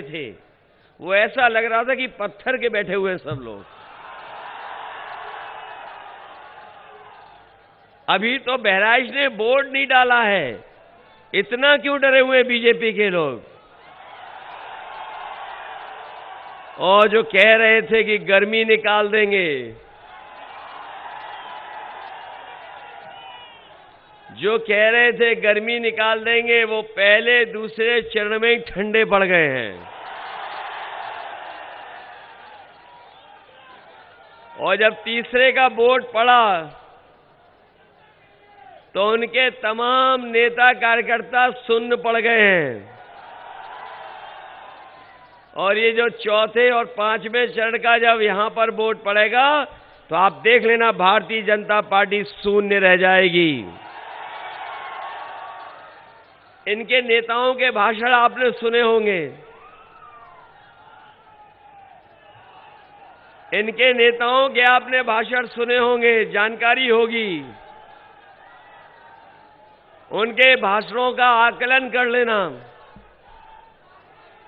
थे, वो ऐसा लग रहा था कि पत्थर के बैठे हुए हैं सब लोग। अभी तो बहराइच ने बोर्ड नहीं डाला है, इतना क्यों डरे हुए बीजेपी के लोग? और जो कह रहे थे कि गर्मी निकाल देंगे, जो कह रहे थे गर्मी निकाल देंगे, वो पहले दूसरे चरण में ही ठंडे पड़ गए हैं। और जब तीसरे का वोट पड़ा तो उनके तमाम नेता कार्यकर्ता सुन्न पड़ गए हैं। और ये जो चौथे और पांचवें चरण का जब यहां पर वोट पड़ेगा तो आप देख लेना, भारतीय जनता पार्टी शून्य रह जाएगी। इनके नेताओं के भाषण आपने सुने होंगे, इनके नेताओं के आपने भाषण सुने होंगे, जानकारी होगी। उनके भाषणों का आकलन कर लेना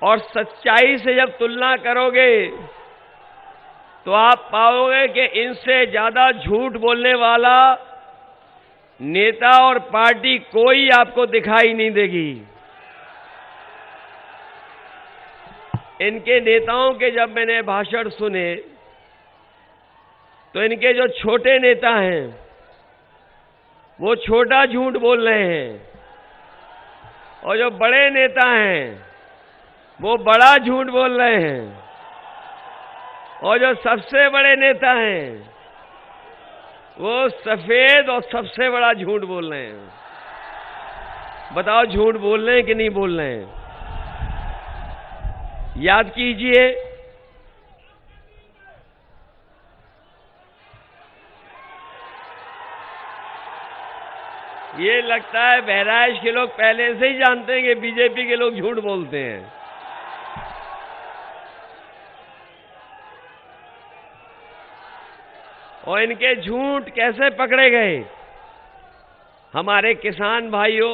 और सच्चाई से जब तुलना करोगे तो आप पाओगे कि इनसे ज्यादा झूठ बोलने वाला नेता और पार्टी कोई आपको दिखाई नहीं देगी। इनके नेताओं के जब मैंने भाषण सुने तो इनके जो छोटे नेता हैं वो छोटा झूठ बोल रहे हैं, और जो बड़े नेता हैं वो बड़ा झूठ बोल रहे हैं, और जो सबसे बड़े नेता हैं वो सफेद और सबसे बड़ा झूठ बोल रहे हैं। बताओ, झूठ बोल रहे हैं कि नहीं बोल रहे हैं? याद कीजिए, ये लगता है बहराइच के लोग पहले से ही जानते हैं कि बीजेपी के लोग झूठ बोलते हैं। और इनके झूठ कैसे पकड़े गए? हमारे किसान भाइयों,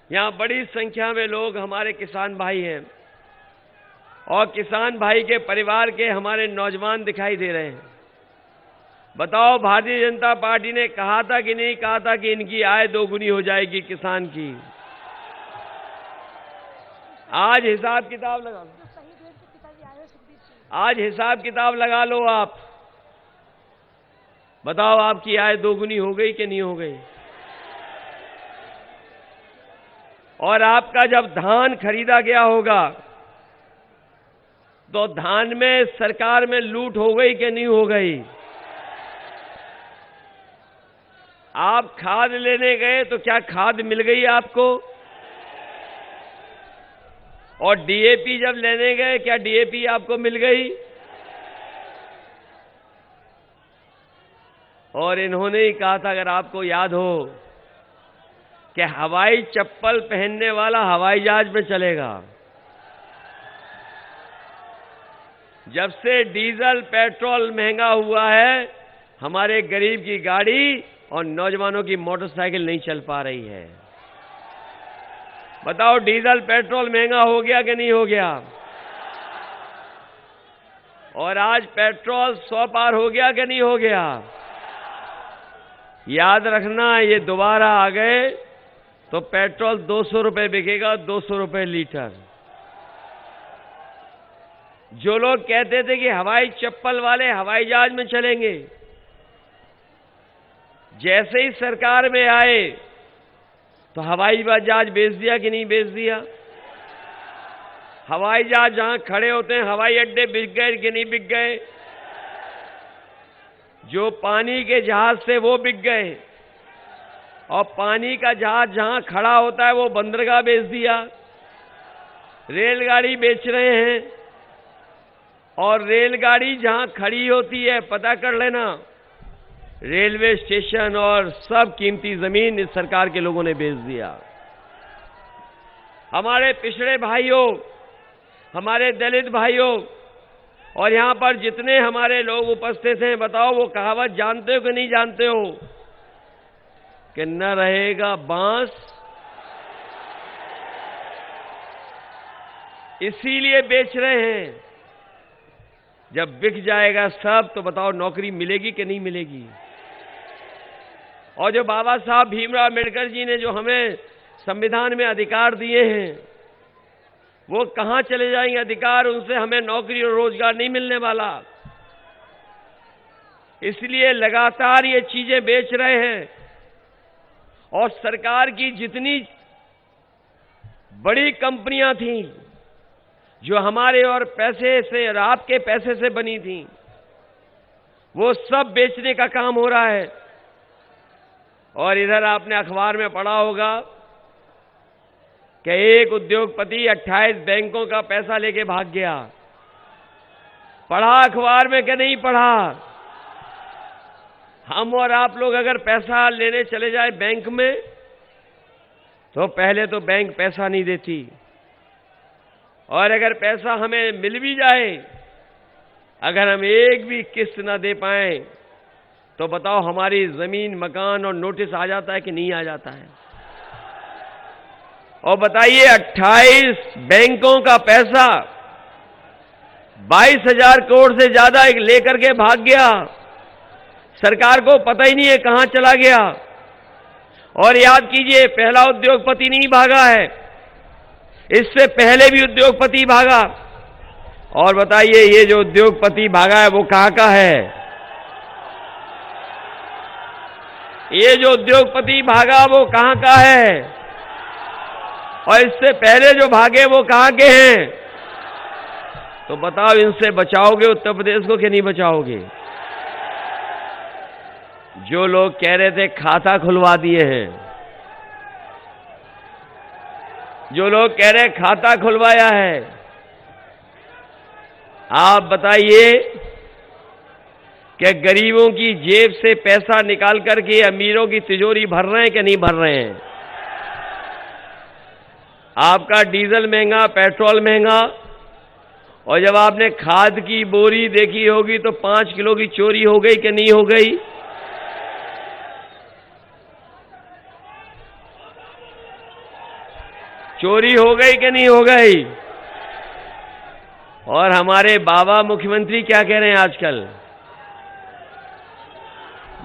यहां बड़ी संख्या में लोग हमारे किसान भाई हैं और किसान भाई के परिवार के हमारे नौजवान दिखाई दे रहे हैं। बताओ, भारतीय जनता पार्टी ने कहा था कि नहीं कहा था कि इनकी आय दोगुनी हो जाएगी किसान की? आज हिसाब किताब लगा लो, आज हिसाब किताब लगा लो आप। बताओ, आपकी आय दोगुनी हो गई कि नहीं हो गई? और आपका जब धान खरीदा गया होगा तो धान में सरकार में लूट हो गई कि नहीं हो गई? आप खाद लेने गए तो क्या खाद मिल गई आपको? और डीएपी जब लेने गए, क्या डीएपी आपको मिल गई? और इन्होंने ही कहा था, अगर आपको याद हो, कि हवाई चप्पल पहनने वाला हवाई जहाज में चलेगा। जब से डीजल पेट्रोल महंगा हुआ है, हमारे गरीब की गाड़ी और नौजवानों की मोटरसाइकिल नहीं चल पा रही है। बताओ, डीजल पेट्रोल महंगा हो गया कि नहीं हो गया? और आज पेट्रोल 100 पार हो गया कि नहीं हो गया? याद रखना, ये दोबारा आ गए तो पेट्रोल 200 रुपए बिकेगा, 200 रुपए लीटर। जो लोग कहते थे कि हवाई चप्पल वाले हवाई जहाज में चलेंगे, जैसे ही सरकार में आए तो हवाई जहाज बेच दिया कि नहीं बेच दिया? हवाई जहाज जहां खड़े होते हैं, हवाई अड्डे बिक गए कि नहीं बिक गए? जो पानी के जहाज थे वो बिक गए, और पानी का जहाज जहां खड़ा होता है वो बंदरगाह बेच दिया। रेलगाड़ी बेच रहे हैं, और रेलगाड़ी जहां खड़ी होती है, पता कर लेना, रेलवे स्टेशन और सब कीमती जमीन इस सरकार के लोगों ने बेच दिया। हमारे पिछड़े भाइयों, हमारे दलित भाइयों, और यहां पर जितने हमारे लोग उपस्थित हैं, बताओ, वो कहावत जानते हो कि नहीं जानते हो कि न रहेगा बांस इसीलिए बेच रहे हैं। जब बिक जाएगा सब तो बताओ नौकरी मिलेगी कि नहीं मिलेगी? और जो बाबा साहब भीमराव अम्बेडकर जी ने जो हमें संविधान में अधिकार दिए हैं, वो कहां चले जाएंगे अधिकार? उनसे हमें नौकरी और रोजगार नहीं मिलने वाला। इसलिए लगातार ये चीजें बेच रहे हैं। और सरकार की जितनी बड़ी कंपनियां थीं जो हमारे और पैसे से और आपके पैसे से बनी थीं, वो सब बेचने का काम हो रहा है। और इधर आपने अखबार में पढ़ा होगा कि एक उद्योगपति 28 बैंकों का पैसा लेके भाग गया। पढ़ा अखबार में कि नहीं पढ़ा? हम और आप लोग अगर पैसा लेने चले जाए बैंक में तो पहले तो बैंक पैसा नहीं देती, और अगर पैसा हमें मिल भी जाए, अगर हम एक भी किस्त ना दे पाए तो बताओ हमारी जमीन, मकान और नोटिस आ जाता है कि नहीं आ जाता है? और बताइए 28 बैंकों का पैसा 22,000 करोड़ से ज्यादा लेकर के भाग गया। सरकार को पता ही नहीं है कहां चला गया। और याद कीजिए, पहला उद्योगपति नहीं भागा है, इससे पहले भी उद्योगपति भागा। और बताइए ये जो उद्योगपति भागा है वो कहां का है? ये जो उद्योगपति भागा वो कहां का है? और इससे पहले जो भागे वो कहां के हैं? तो बताओ इनसे बचाओगे उत्तर प्रदेश को कि नहीं बचाओगे? जो लोग कह रहे थे खाता खुलवा दिए हैं, जो लोग कह रहे खाता खुलवाया है, आप बताइए कि गरीबों की जेब से पैसा निकाल करके अमीरों की तिजोरी भर रहे हैं कि नहीं भर रहे हैं? आपका डीजल महंगा, पेट्रोल महंगा, और जब आपने खाद की बोरी देखी होगी तो 5 किलो की चोरी हो गई कि नहीं हो गई? चोरी हो गई कि नहीं हो गई? और हमारे बाबा मुख्यमंत्री क्या कह रहे हैं आजकल?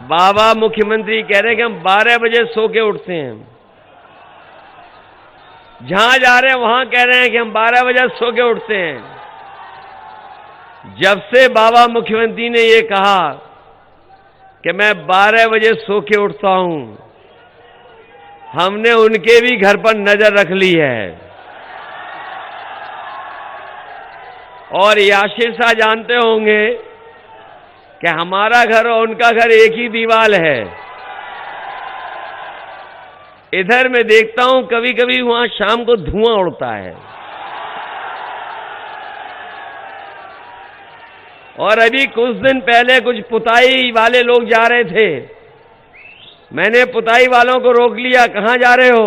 बाबा मुख्यमंत्री कह रहे हैं कि हम 12 बजे सो के उठते हैं। जहां जा रहे हैं वहां कह रहे हैं कि हम 12 बजे सो के उठते हैं। जब से बाबा मुख्यमंत्री ने ये कहा कि मैं 12 बजे सो के उठता हूं, हमने उनके भी घर पर नजर रख ली है। और याशिर साहब जानते होंगे कि हमारा घर और उनका घर एक ही दीवार है। इधर मैं देखता हूं कभी कभी वहां शाम को धुआं उड़ता है। और अभी कुछ दिन पहले कुछ पुताई वाले लोग जा रहे थे, मैंने पुताई वालों को रोक लिया, कहां जा रहे हो?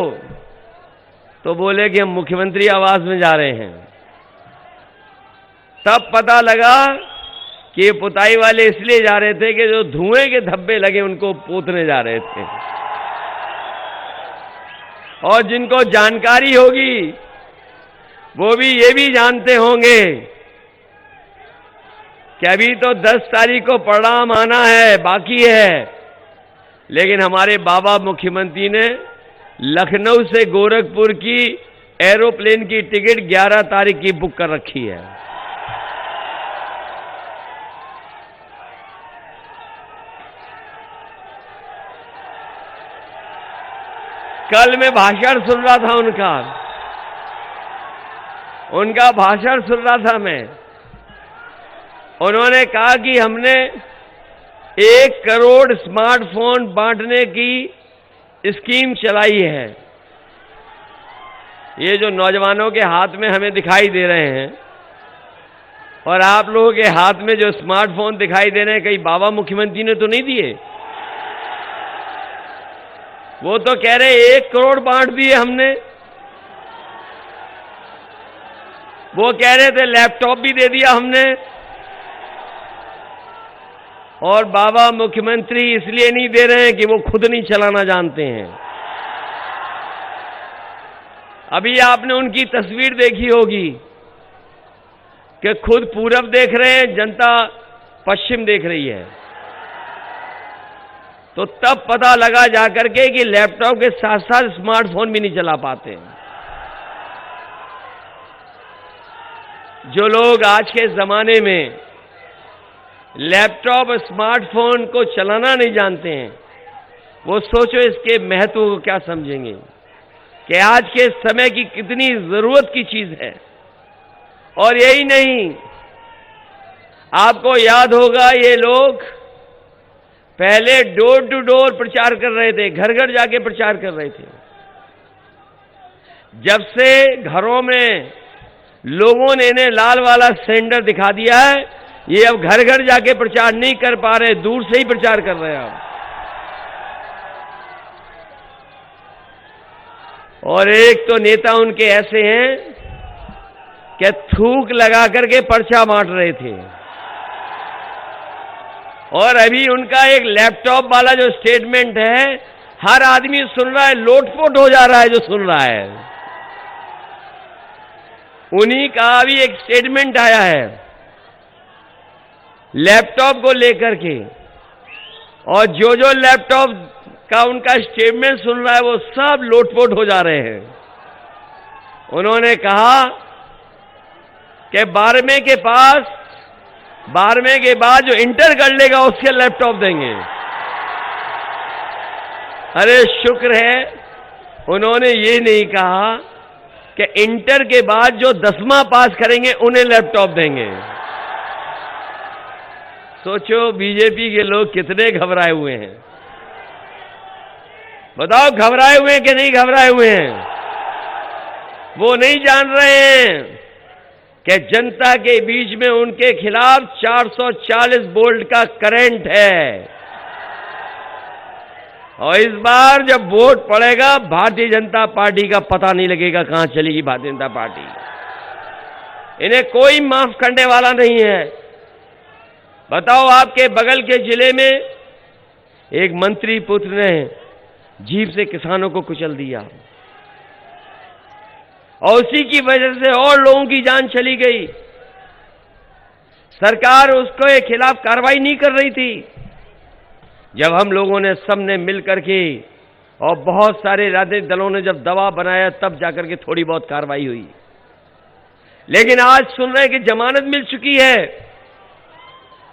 तो बोले कि हम मुख्यमंत्री आवास में जा रहे हैं। तब पता लगा कि ये पुताई वाले इसलिए जा रहे थे कि जो धुएं के धब्बे लगे उनको पोतने जा रहे थे। और जिनको जानकारी होगी वो भी ये भी जानते होंगे कि अभी तो 10 तारीख को परिणाम आना है, बाकी है, लेकिन हमारे बाबा मुख्यमंत्री ने लखनऊ से गोरखपुर की एरोप्लेन की टिकट 11 तारीख की बुक कर रखी है। कल मैं भाषण सुन रहा था उनका भाषण सुन रहा था मैं। उन्होंने कहा कि हमने 1 करोड़ स्मार्टफोन बांटने की स्कीम चलाई है। ये जो नौजवानों के हाथ में हमें दिखाई दे रहे हैं और आप लोगों के हाथ में जो स्मार्टफोन दिखाई दे रहे हैं, कहीं बाबा मुख्यमंत्री ने तो नहीं दिए? वो तो कह रहे 1 करोड़ बांट दिए हमने। वो कह रहे थे लैपटॉप भी दे दिया हमने। और बाबा मुख्यमंत्री इसलिए नहीं दे रहे हैं कि वो खुद नहीं चलाना जानते हैं। अभी आपने उनकी तस्वीर देखी होगी, कि खुद पूरब देख रहे हैं, जनता पश्चिम देख रही है। तो तब पता लगा जाकर के कि लैपटॉप के साथ साथ स्मार्टफोन भी नहीं चला पाते। जो लोग आज के जमाने में लैपटॉप स्मार्टफोन को चलाना नहीं जानते हैं, वो सोचो इसके महत्व को क्या समझेंगे कि आज के समय की कितनी जरूरत की चीज है। और यही नहीं, आपको याद होगा ये लोग पहले डोर टू डोर प्रचार कर रहे थे, घर घर जाके प्रचार कर रहे थे। जब से घरों में लोगों ने इन्हें लाल वाला सिलेंडर दिखा दिया है, ये अब घर घर जाके प्रचार नहीं कर पा रहे, दूर से ही प्रचार कर रहे हैं अब। और एक तो नेता उनके ऐसे हैं कि थूक लगा करके पर्चा बांट रहे थे। और अभी उनका एक लैपटॉप वाला जो स्टेटमेंट है, हर आदमी सुन रहा है, लोटपोट हो जा रहा है जो सुन रहा है। उन्हीं का अभी एक स्टेटमेंट आया है लैपटॉप को लेकर के, और जो जो लैपटॉप का उनका स्टेटमेंट सुन रहा है वो सब लोटपोट हो जा रहे हैं। उन्होंने कहा कि 12वें के बाद जो इंटर कर लेगा उसके लैपटॉप देंगे। अरे शुक्र है उन्होंने ये नहीं कहा कि इंटर के बाद जो 10वां पास करेंगे उन्हें लैपटॉप देंगे। सोचो बीजेपी के लोग कितने घबराए हुए हैं। बताओ घबराए हुए हैं कि नहीं घबराए हुए हैं? वो नहीं जान रहे हैं कि जनता के बीच में उनके खिलाफ 440 वोल्ट का करंट है। और इस बार जब वोट पड़ेगा भारतीय जनता पार्टी का पता नहीं लगेगा कहां चलेगी भारतीय जनता पार्टी। इन्हें कोई माफ करने वाला नहीं है। बताओ आपके बगल के जिले में एक मंत्री पुत्र ने जीप से किसानों को कुचल दिया और उसी की वजह से और लोगों की जान चली गई। सरकार उसके खिलाफ कार्रवाई नहीं कर रही थी। जब हम लोगों ने सबने मिलकर के और बहुत सारे राजनीतिक दलों ने जब दबाव बनाया तब जाकर के थोड़ी बहुत कार्रवाई हुई। लेकिन आज सुन रहे हैं कि जमानत मिल चुकी है,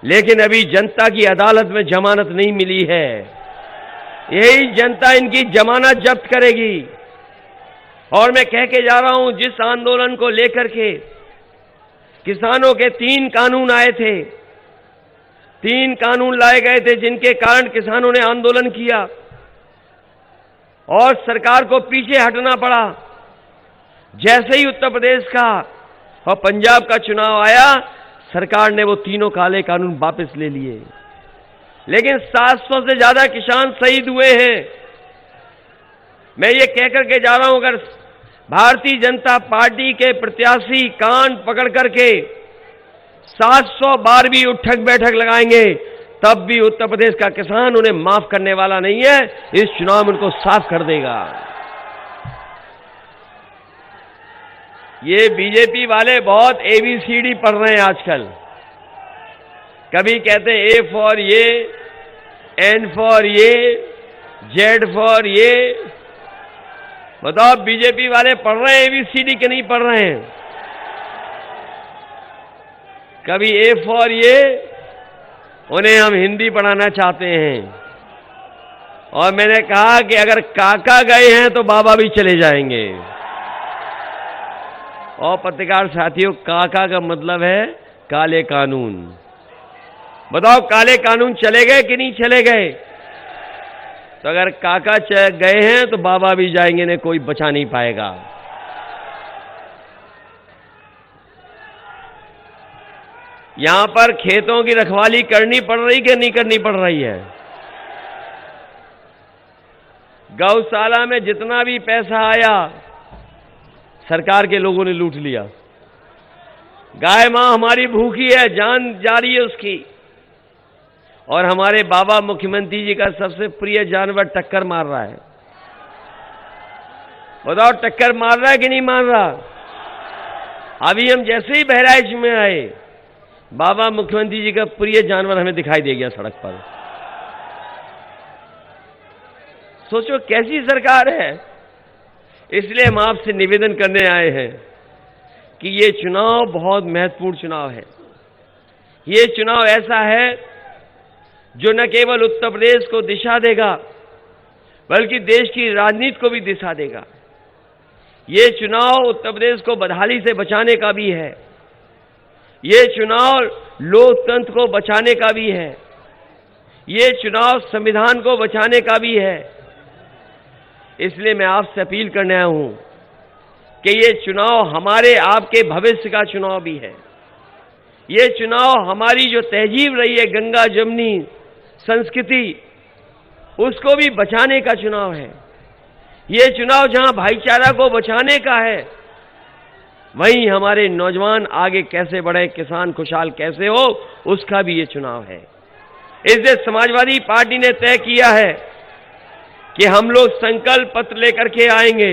लेकिन अभी जनता की अदालत में जमानत नहीं मिली है। यही जनता इनकी जमानत जब्त करेगी। और मैं कह के जा रहा हूं, जिस आंदोलन को लेकर के किसानों के 3 कानून आए थे, 3 कानून लाए गए थे जिनके कारण किसानों ने आंदोलन किया और सरकार को पीछे हटना पड़ा। जैसे ही उत्तर प्रदेश का और पंजाब का चुनाव आया, सरकार ने वो तीनों काले कानून वापस ले लिए। लेकिन 700 से ज्यादा किसान शहीद हुए हैं। मैं ये कहकर के जा रहा हूं, अगर भारतीय जनता पार्टी के प्रत्याशी कान पकड़ करके 700 बार भी उठक बैठक लगाएंगे तब भी उत्तर प्रदेश का किसान उन्हें माफ करने वाला नहीं है। इस चुनाव में उनको साफ कर देगा। ये बीजेपी वाले बहुत ABCD पढ़ रहे हैं आजकल। कभी कहते हैं A फॉर ये, N फॉर ये, Z फॉर ये। बताओ बीजेपी वाले पढ़ रहे हैं ABCD के नहीं पढ़ रहे हैं? कभी A फॉर ये, उन्हें हम हिंदी पढ़ाना चाहते हैं। और मैंने कहा कि अगर काका गए हैं तो बाबा भी चले जाएंगे। और पत्रकार साथियों, काका का मतलब है काले कानून। बताओ काले कानून चले गए कि नहीं चले गए? तो अगर काका गए हैं तो बाबा भी जाएंगे, ने कोई बचा नहीं पाएगा। यहां पर खेतों की रखवाली करनी पड़ रही कि नहीं करनी पड़ रही है? गौशाला में जितना भी पैसा आया सरकार के लोगों ने लूट लिया। गाय मां हमारी भूखी है, जान जा रही है उसकी, और हमारे बाबा मुख्यमंत्री जी का सबसे प्रिय जानवर टक्कर मार रहा है। बताओ टक्कर मार रहा है कि नहीं मार रहा? अभी हम जैसे ही बहराइच में आए, बाबा मुख्यमंत्री जी का प्रिय जानवर हमें दिखाई दे गया सड़क पर। सोचो कैसी सरकार है। इसलिए हम आपसे निवेदन करने आए हैं कि ये चुनाव बहुत महत्वपूर्ण चुनाव है। ये चुनाव ऐसा है जो न केवल उत्तर प्रदेश को दिशा देगा, बल्कि देश की राजनीति को भी दिशा देगा। ये चुनाव उत्तर प्रदेश को बदहाली से बचाने का भी है। ये चुनाव लोकतंत्र को बचाने का भी है। ये चुनाव संविधान को बचाने का भी है। इसलिए मैं आपसे अपील करने आया हूं कि ये चुनाव हमारे आपके भविष्य का चुनाव भी है। ये चुनाव हमारी जो तहजीब रही है, गंगा जमुनी संस्कृति, उसको भी बचाने का चुनाव है। ये चुनाव जहां भाईचारा को बचाने का है, वहीं हमारे नौजवान आगे कैसे बढ़े, किसान खुशहाल कैसे हो, उसका भी ये चुनाव है। इसलिए समाजवादी पार्टी ने तय किया है कि हम लोग संकल्प पत्र लेकर के आएंगे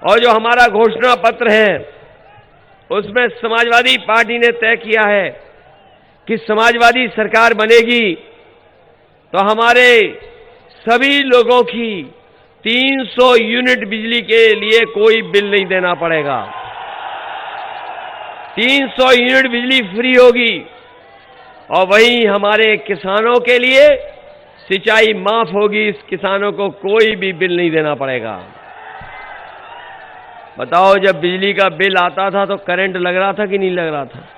और जो हमारा घोषणा पत्र है उसमें समाजवादी पार्टी ने तय किया है कि समाजवादी सरकार बनेगी तो हमारे सभी लोगों की 300 यूनिट बिजली के लिए कोई बिल नहीं देना पड़ेगा। 300 यूनिट बिजली फ्री होगी और वहीं हमारे किसानों के लिए सिंचाई माफ होगी। इस किसानों को कोई भी बिल नहीं देना पड़ेगा। बताओ, जब बिजली का बिल आता था तो करंट लग रहा था कि नहीं लग रहा था?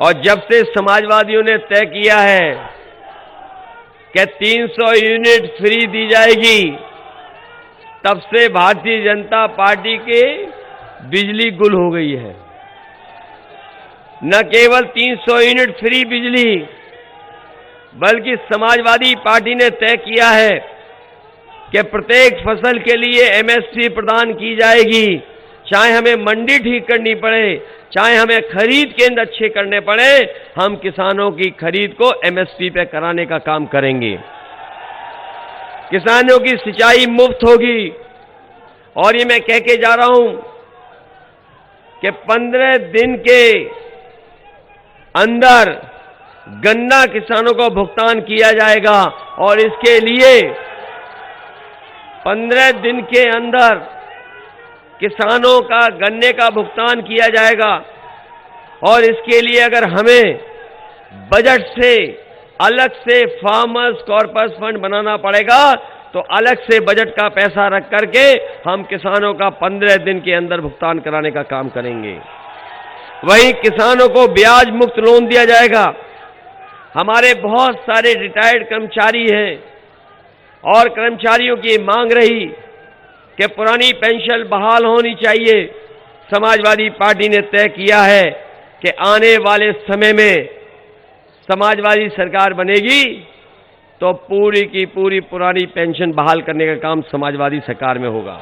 और जब से समाजवादियों ने तय किया है कि 300 यूनिट फ्री दी जाएगी, तब से भारतीय जनता पार्टी की बिजली गुल हो गई है। न केवल 300 यूनिट फ्री बिजली, बल्कि समाजवादी पार्टी ने तय किया है कि प्रत्येक फसल के लिए एमएसपी प्रदान की जाएगी। चाहे हमें मंडी ठीक करनी पड़े, चाहे हमें खरीद केंद्र अच्छे करने पड़े, हम किसानों की खरीद को एमएसपी पे कराने का काम करेंगे। किसानों की सिंचाई मुफ्त होगी। और ये मैं कह के जा रहा हूं कि 15 दिन के अंदर गन्ना किसानों को भुगतान किया जाएगा और इसके लिए 15 दिन के अंदर किसानों का गन्ने का भुगतान किया जाएगा। और इसके लिए अगर हमें बजट से अलग से फार्मर्स कॉर्पस फंड बनाना पड़ेगा तो अलग से बजट का पैसा रख करके हम किसानों का 15 दिन के अंदर भुगतान कराने का काम करेंगे। वहीं किसानों को ब्याज मुक्त लोन दिया जाएगा। हमारे बहुत सारे रिटायर्ड कर्मचारी हैं और कर्मचारियों की मांग रही कि पुरानी पेंशन बहाल होनी चाहिए। समाजवादी पार्टी ने तय किया है कि आने वाले समय में समाजवादी सरकार बनेगी तो पूरी की पूरी पुरानी पेंशन बहाल करने का काम समाजवादी सरकार में होगा।